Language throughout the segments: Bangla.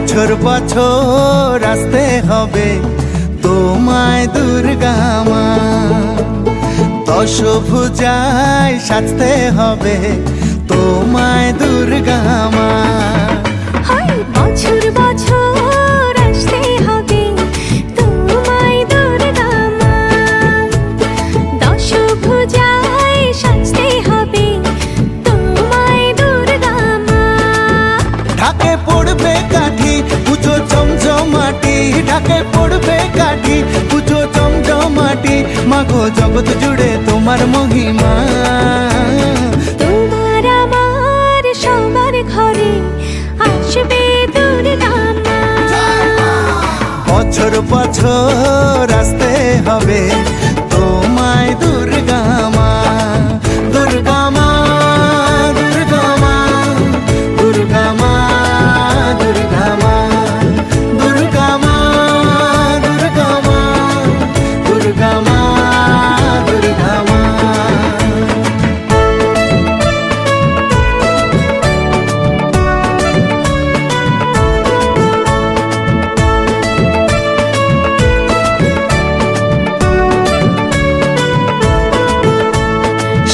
বছর বছর আসতে হবে তোমায় দুর্গা মা, দশভুজায় সাজতে হবে তোমায় দুর্গা মা। বছর বছর আসতে হবে তোমায় দুর্গা মা, দশভুজায় সাজতে হবে তোমায় দুর্গা মা। ঢাকে পড়বে কাঠি পুজো জমজমাটি, ঢাকে পড়বে কাঠি পুজো জমজমাটি, মাগো জগৎ জুড়ে তোমার মহিমা। তোমার আমার সবার ঘরে আসবে দুর্গা মা, বছর বছর আসতে হবে তোমায় দুর্গা মা, দুর্গা মা, দুর্গা মা, দুর্গা মা, দুর্গা মা, দুর্গা মা, দুর্গা মা, দুর্গা মা, দুর্গা মা।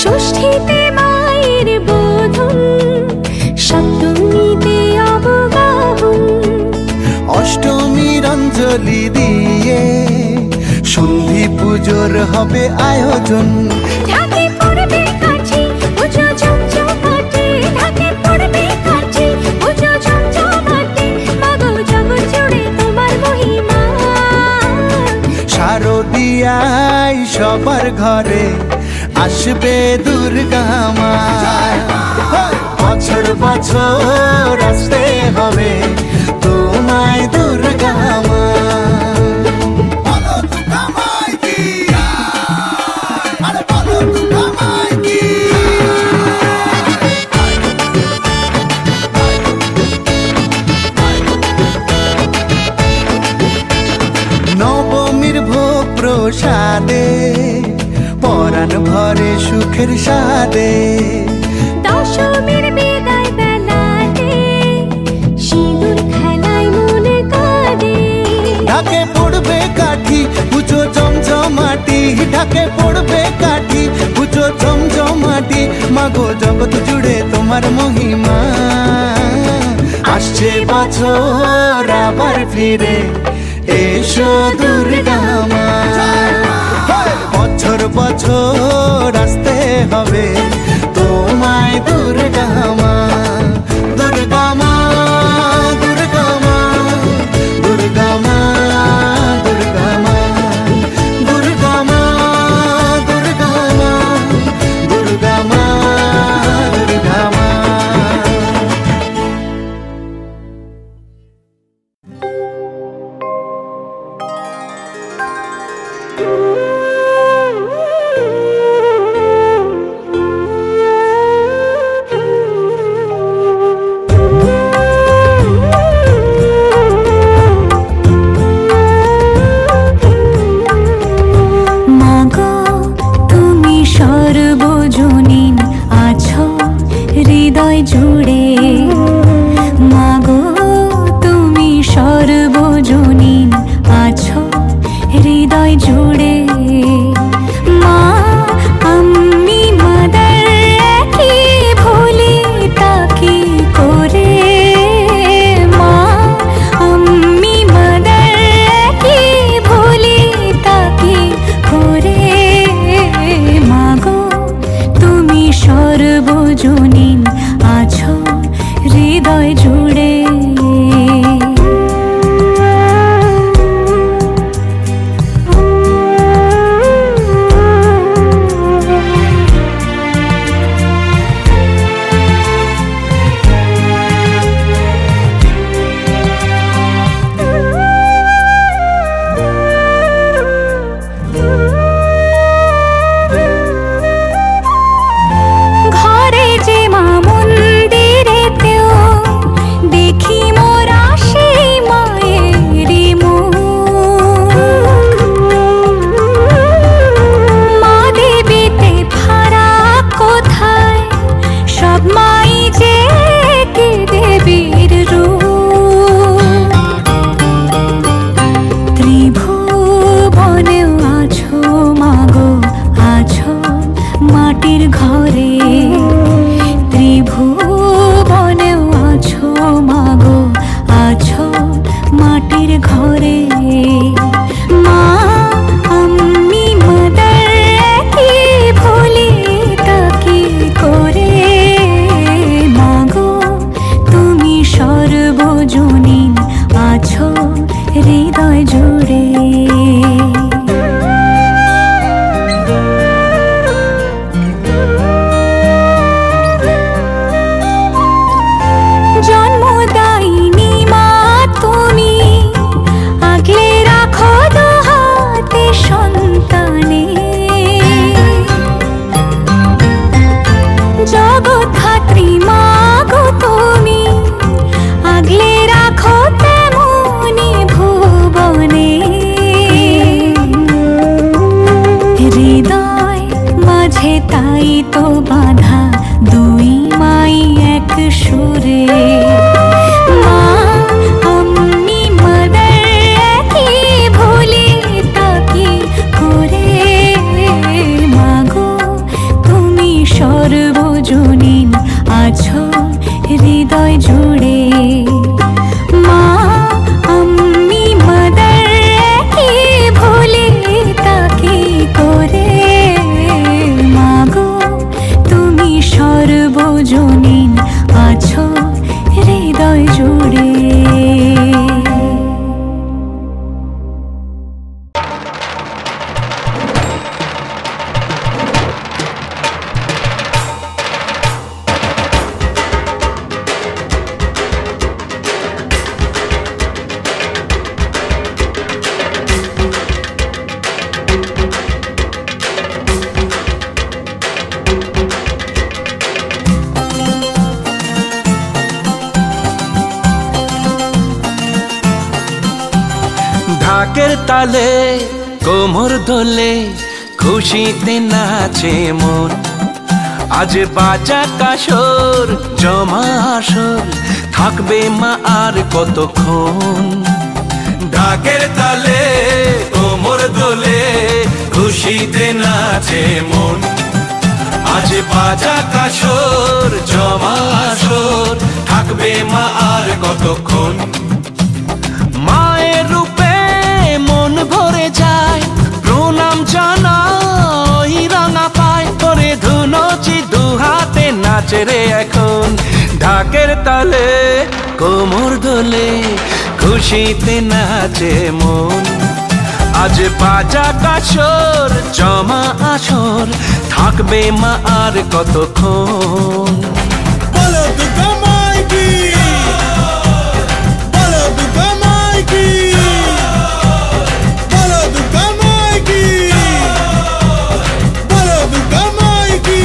ষষ্ঠীতে মায়ের বোধন, সপ্তমীতে অবগাহন, অষ্টমীর অঞ্জলি দিয়ে সন্ধি পুজোর হবে আয়োজন। ঢাকে পড়বে কাঠি পুজো জমজমাটি, ঢাকে পড়বে কাঠি পুজো জমজমাটি, মাগো জগৎ জুড়ে তোমার মহিমা। শারদিয়ায় সবার ঘরে আসবে দুর্গা মা, বছর বছর আসতে হবে তোমায় দুর্গা মা। নবমীর ভোগ প্রসাদে পরাণ ভরে সুখের সাদে, দশমীর বিদায় বেলাতে সিঁদুর খেলায় মনে কাঁদে। ঢাকে পড়বে কাঠি পুজো জমজমাটি, ঢাকে পড়বে কাঠি পুজো জমজমাটি, মাগো জগৎ জুড়ে তোমার মহিমা। আসছে বছর আবার ফিরে এসো দুর্গা মা, বছর বছর আসতে হবে তোমায় দুর্গা মা, দুর্গা মা, দুর্গা মা, দুর্গা মা, দুর্গা মা, দুর্গা মা, দুর্গা মা, দুর্গা মা, দুর্গা মা। মাগো তুমি সর্বজনীন আছো হৃদয় জুড়ে, মাগো তুমি সর্বজনীন আছো হৃদয় জুড়ে। মা আমি মাদার কি ভুলি তাকে করে, মা আমি মাদার কি ভুলি তাকে করে, মাগো তুমি সর্বজনীন আছো হৃদয় জুড়ে। ঘরে যে আছে তাই তো বাঁধা দুই মাই এক সুরে। মা আমি মাদার একই ভুলি তাকি করে। মাগো তুমি সর্বজনীন আছো হৃদয় জুড়ে। মা আমি মাদার একই ভুলি তাকি করে। মাগো তুমি সর্বজনীন আছো হৃদয় জুড়ে। ঢাকের তালে কোমর দোলে খুশিতে নাচে মন। আজ বাজা কাসর জমা আসর থাকবে মা আর কতক্ষণ। ঢাকের তালে কোমর দোলে খুশিতে নাচে মন। আজ বাজা কাসর জমা আসর থাকবে মা আর কতক্ষণ। মায়ের রূপে মন ভরে যায় প্রণাম জানাই রাঙা পায় করে ধুনচি দুহাতে নাচে রে এখন। ঢাকের তালে কোমর দোলে খুশিতে নাচে মন। আজ বাজা কাসর জমা আসর থাকবে মা আর কতক্ষণ। বলো দুর্গা মাইকি, বলো দুর্গা মাইকি, বলো দুর্গা মাইকি, বলো দুর্গা মাইকি।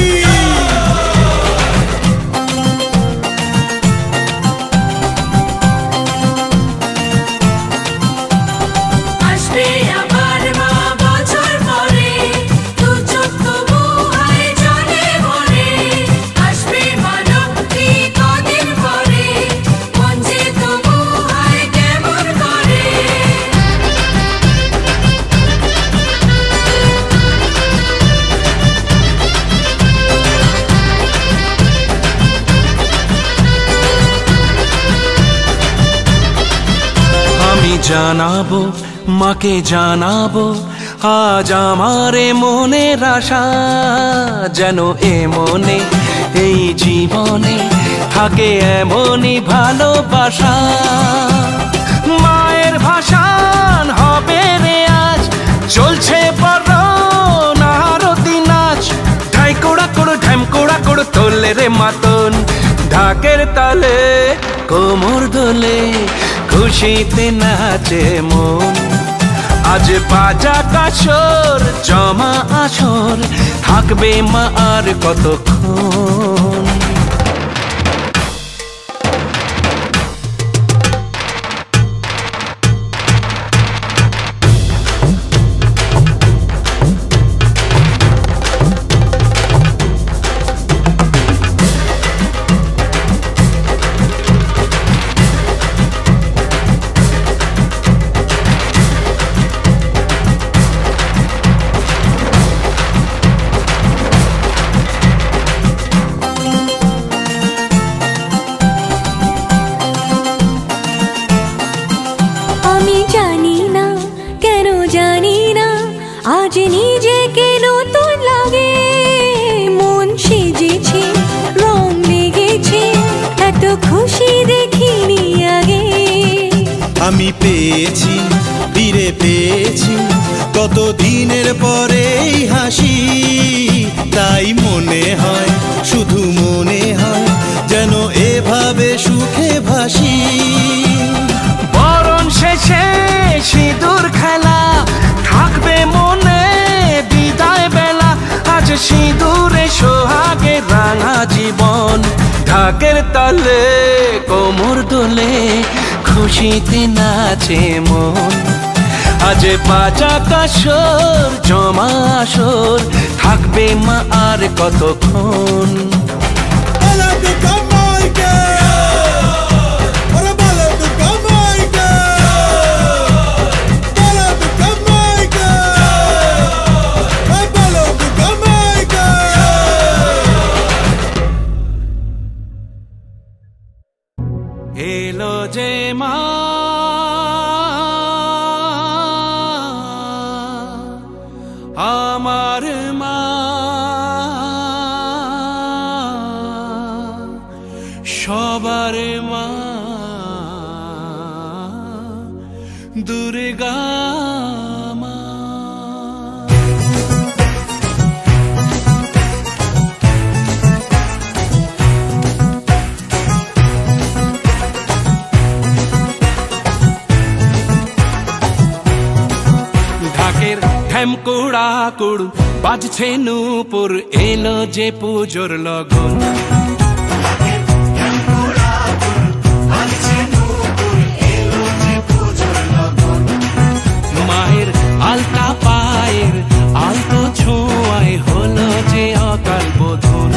আসবে আবার মা বছর পরে, দু চোখ তবু হয় জলে ভরে। আসবে মা লক্ষ্মী কদিন পরে, মন যে তবু হয় কেমন করে। আমি জানাবো মাকে জানাবো আজ আমারে মনের আশা। যেন এ মনে এই জীবনে থাকে এমনই ভালোবাসা। মায়ের ভাষান হবে রে আজ চলছে বড় নারতি নাচ। ঢাই কোড়া কোড় ঢ্যাম কোড়া কোড় তোলে রে মাতন। ঢাকের তালে কোমর দোলে খুশিতে নাচে মন। আজ বাজা কাসর জমা আসর থাকবে মা আর কতক্ষণ। আমি জানি না কেন জানি না আজ নিজেকে নতুন লাগে। মন সেজেছে রং লেগেছে এত খুশি দেখিনি আগে। আমি পেয়েছি ফিরে পেয়েছি কত দিনের পরে এই হাসি। তাই মনে হয় শুধু মনে হয় যেন এভাবে সুখে ভাসি। বরণ শেষে সিঁদুর খেলা থাকবে মনে বিদায় বেলা। আজ সিঁদুরে সোহাগে রাঙা জীবন। ঢাকের তালে কোমর দোলে খুশিতে নাচে মন। আজ বাজা কাসর জমা আসর থাকবে মা আর কতক্ষণ এলো যে মা আমার মা সবার মা দুর্গা মা ঢাকের ঢ্যামকুড়া কুড় বাজছে নূপুর এলো যে পুজোর লগন মায়ের আলতা পায়ের আলতো ছোঁয়ায় হলো যে অকাল বোধন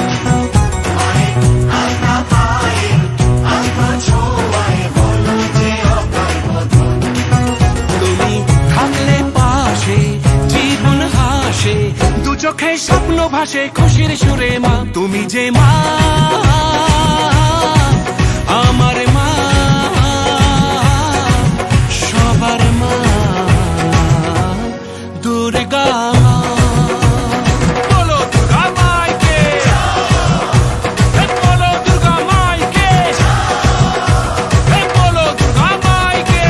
তুমি থাকলে পাশে জীবন হাসে দু চোখে স্বপ্ন ভাসে খুশির সুরে মা তুমি যে মা আমার মা সবার মা দুর্গা মা বলো দুর্গা মাইকে বলো দুর্গা মাইকে বলো দুর্গা মাইকে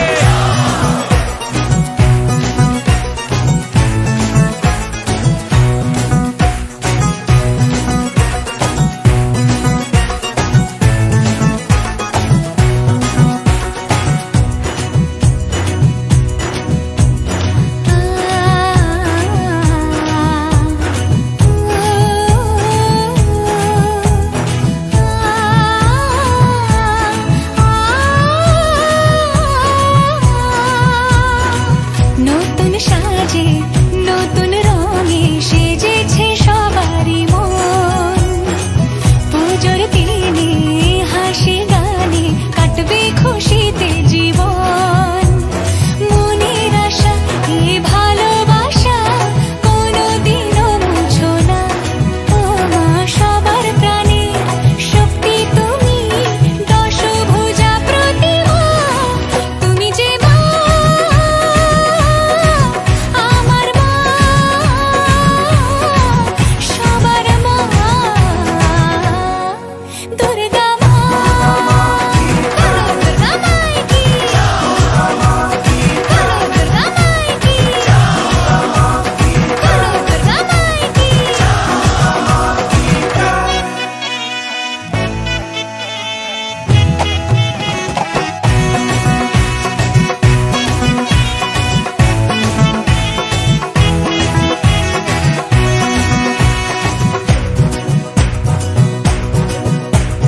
নতুন সাজে নতুন রঙে সেজেছে সবারই মন পুজোর দিনে হাসি গানে কাটবে খুশিতে জীবন মনের আশা এ ভালোবাসা কোনোদিনও মুছো না ও মা সবার প্রাণে শক্তি তুমি দশভুজা প্রতিমা তুমি যে মা আমার মা সবার মা দুর্গা মা দুর্গা মাইকি দুর্গা মাইকি দুর্গা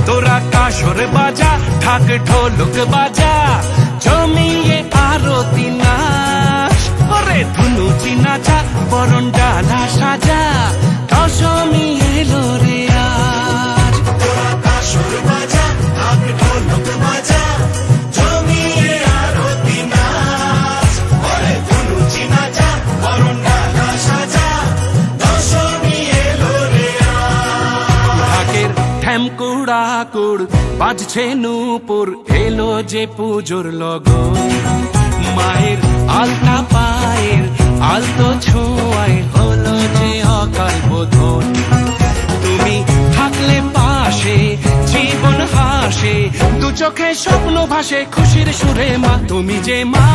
তোরা কাসর বাজা ঢাক ঢোলক বাজা জমিয়ে আরতি নাচ ওরে ধুনুচি নাচা বরণ ডালা সাজা দশমী এলো রে আজ তোরা কাসর বাজা ঢাক ঢোলক বাজা জমিয়ে আরতি নাচ ওরে ধুনুচি নাচা বরণ ডালা সাজা দশমী এলো রে আজ ঢাকের ঢ্যামকুড়া কুড় বাজছে নূপুর এলো যে পুজোর লগন মায়ের আলতা পায়ের আলতো ছোঁয়ায় হলো যে অকাল বোধন তুমি থাকলে পাশে জীবন হাসে দু চোখে স্বপ্ন ভাসে খুশির সুরে মা তুমি যে মা